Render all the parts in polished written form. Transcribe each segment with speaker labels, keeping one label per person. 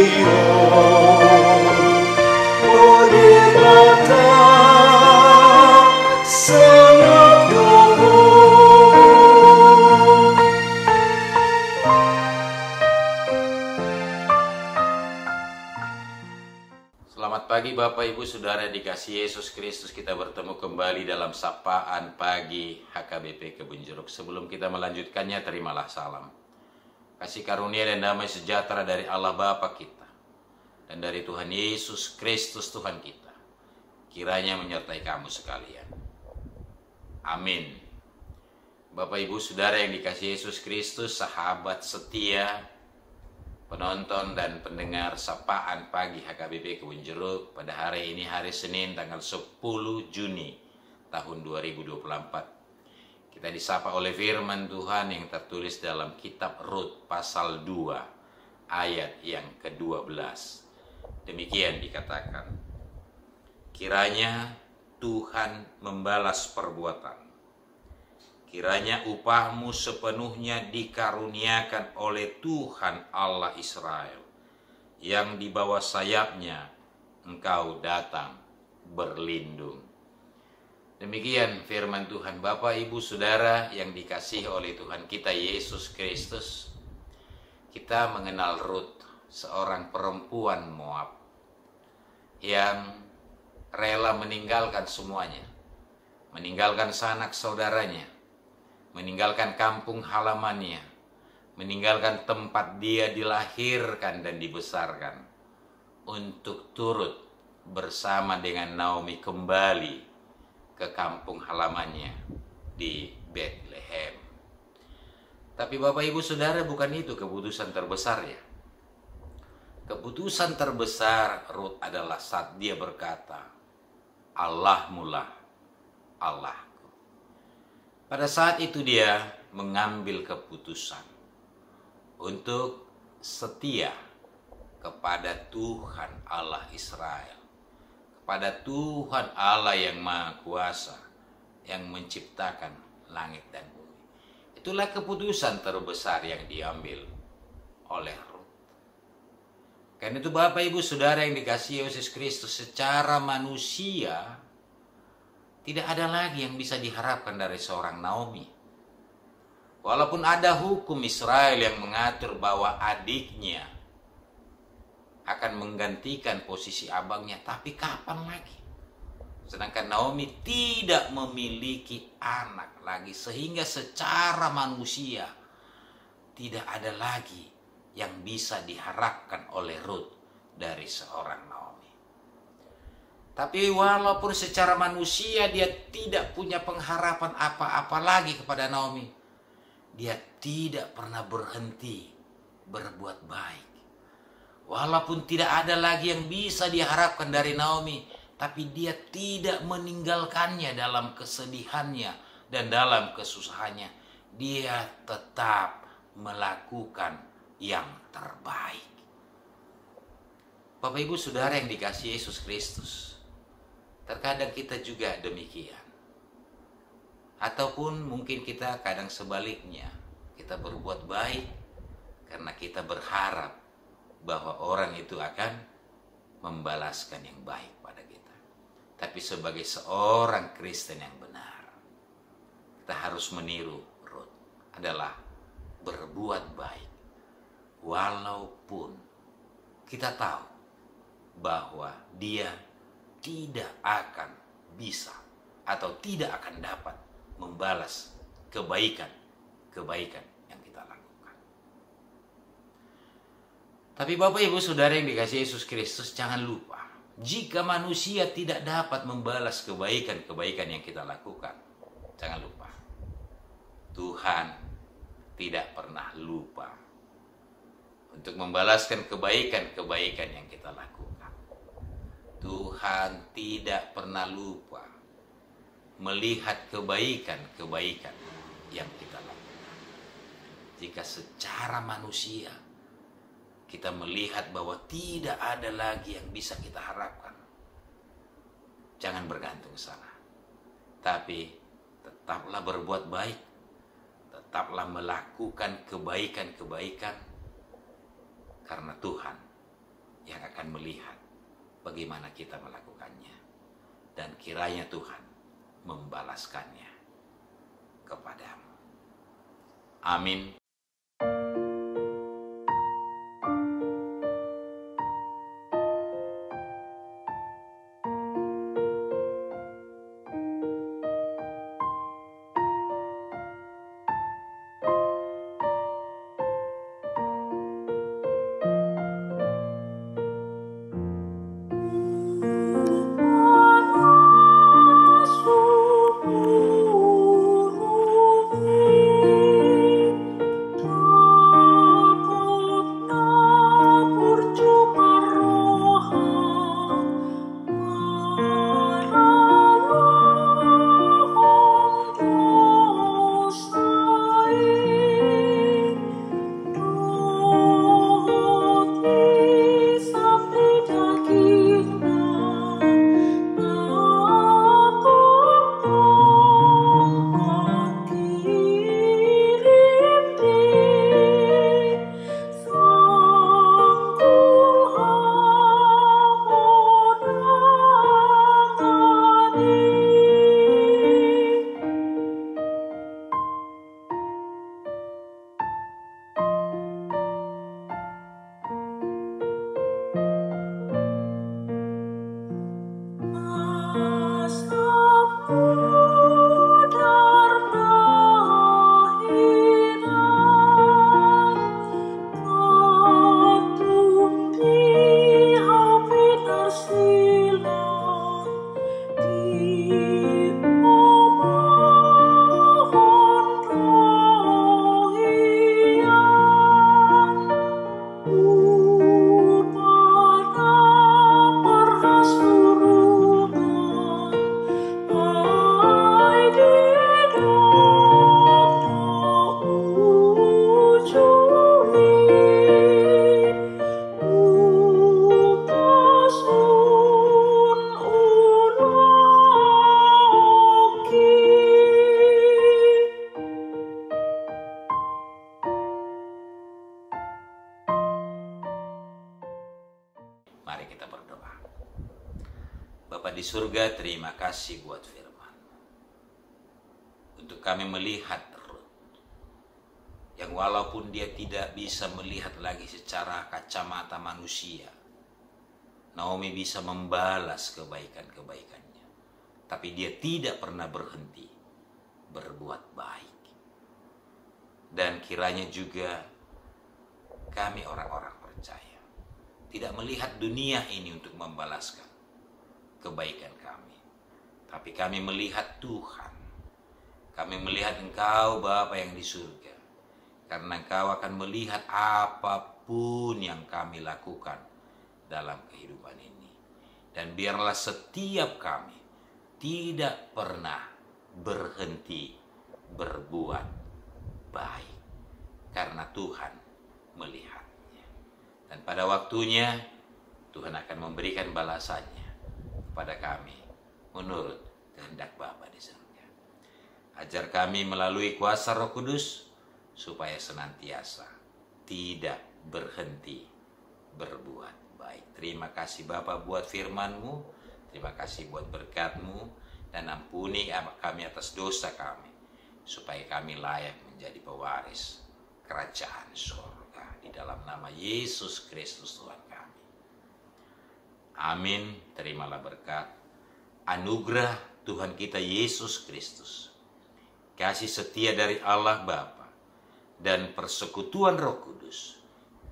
Speaker 1: Selamat pagi Bapak Ibu Saudara dikasihi Yesus Kristus. Kita bertemu kembali dalam Sapaan Pagi HKBP Kebun Jeruk. Sebelum kita melanjutkannya, terimalah salam. Kasih karunia dan damai sejahtera dari Allah Bapa kita dan dari Tuhan Yesus Kristus Tuhan kita, kiranya menyertai kamu sekalian. Amin. Bapak Ibu Saudara yang dikasihi Yesus Kristus, sahabat setia, penonton dan pendengar Sapaan Pagi HKBP Kebun Jeruk, pada hari ini hari Senin tanggal 10 Juni tahun 2024. Kita disapa oleh firman Tuhan yang tertulis dalam kitab Rut pasal 2 ayat yang ke-12. Demikian dikatakan, kiranya Tuhan membalas perbuatan, kiranya upahmu sepenuhnya dikaruniakan oleh Tuhan Allah Israel, yang di bawah sayapnya engkau datang berlindung. Demikian firman Tuhan. Bapak, Ibu, Saudara yang dikasihi oleh Tuhan kita Yesus Kristus, kita mengenal Rut, seorang perempuan Moab yang rela meninggalkan semuanya, meninggalkan sanak saudaranya, meninggalkan kampung halamannya, meninggalkan tempat dia dilahirkan dan dibesarkan, untuk turut bersama dengan Naomi kembali ke kampung halamannya di Bethlehem. Tapi Bapak Ibu Saudara, bukan itu keputusan terbesar ya. Keputusan terbesar Rut adalah saat dia berkata, Allahmu lah Allahku. Pada saat itu dia mengambil keputusan untuk setia kepada Tuhan Allah Israel, kepada Tuhan Allah yang Maha Kuasa, yang menciptakan langit dan bumi. Itulah keputusan terbesar yang diambil oleh Rut. Karena itu Bapak Ibu Saudara yang dikasihi Yesus Kristus, secara manusia tidak ada lagi yang bisa diharapkan dari seorang Naomi. Walaupun ada hukum Israel yang mengatur bahwa adiknya akan menggantikan posisi abangnya, tapi kapan lagi? Sedangkan Naomi tidak memiliki anak lagi, sehingga secara manusia tidak ada lagi yang bisa diharapkan oleh Rut dari seorang Naomi. Tapi walaupun secara manusia dia tidak punya pengharapan apa-apa lagi kepada Naomi, dia tidak pernah berhenti berbuat baik. Walaupun tidak ada lagi yang bisa diharapkan dari Naomi, tapi dia tidak meninggalkannya dalam kesedihannya dan dalam kesusahannya. Dia tetap melakukan yang terbaik. Bapak Ibu Saudara yang dikasihi Yesus Kristus, terkadang kita juga demikian. Ataupun mungkin kita kadang sebaliknya, kita berbuat baik karena kita berharap bahwa orang itu akan membalaskan yang baik pada kita. Tapi sebagai seorang Kristen yang benar, kita harus meniru Rut, adalah berbuat baik. Walaupun kita tahu bahwa dia tidak akan bisa atau tidak akan dapat membalas kebaikan yang kita lakukan. Tapi Bapak Ibu Saudara yang dikasihi Yesus Kristus, jangan lupa, jika manusia tidak dapat membalas kebaikan-kebaikan yang kita lakukan, jangan lupa, Tuhan tidak pernah lupa untuk membalaskan kebaikan-kebaikan yang kita lakukan. Tuhan tidak pernah lupa melihat kebaikan-kebaikan yang kita lakukan. Jika secara manusia kita melihat bahwa tidak ada lagi yang bisa kita harapkan, jangan bergantung sana. Tapi tetaplah berbuat baik, tetaplah melakukan kebaikan-kebaikan, karena Tuhan akan melihat bagaimana kita melakukannya. Dan kiranya Tuhan membalaskannya kepadamu. Amin. Mari kita berdoa. Bapa di surga, terima kasih buat firman. Untuk kami melihat Ruth, yang walaupun dia tidak bisa melihat lagi secara kacamata manusia, Naomi bisa membalas kebaikan-kebaikannya. Tapi dia tidak pernah berhenti berbuat baik. Dan kiranya juga kami orang-orang percaya tidak melihat dunia ini untuk membalaskan kebaikan kami. Tapi kami melihat Tuhan. Kami melihat Engkau Bapa yang di surga. Karena Engkau akan melihat apapun yang kami lakukan dalam kehidupan ini. Dan biarlah setiap kami tidak pernah berhenti berbuat baik. Karena Tuhan melihat. Dan pada waktunya Tuhan akan memberikan balasannya kepada kami menurut kehendak Bapa di surga. Ajar kami melalui kuasa Roh Kudus supaya senantiasa tidak berhenti berbuat baik. Terima kasih Bapa buat firman-Mu, terima kasih buat berkat-Mu, dan ampuni kami atas dosa kami supaya kami layak menjadi pewaris kerajaan surga. Di dalam nama Yesus Kristus Tuhan kami. Amin. Terimalah berkat, anugerah Tuhan kita Yesus Kristus, kasih setia dari Allah Bapa, dan persekutuan Roh Kudus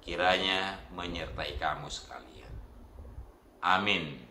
Speaker 1: kiranya menyertai kamu sekalian. Amin.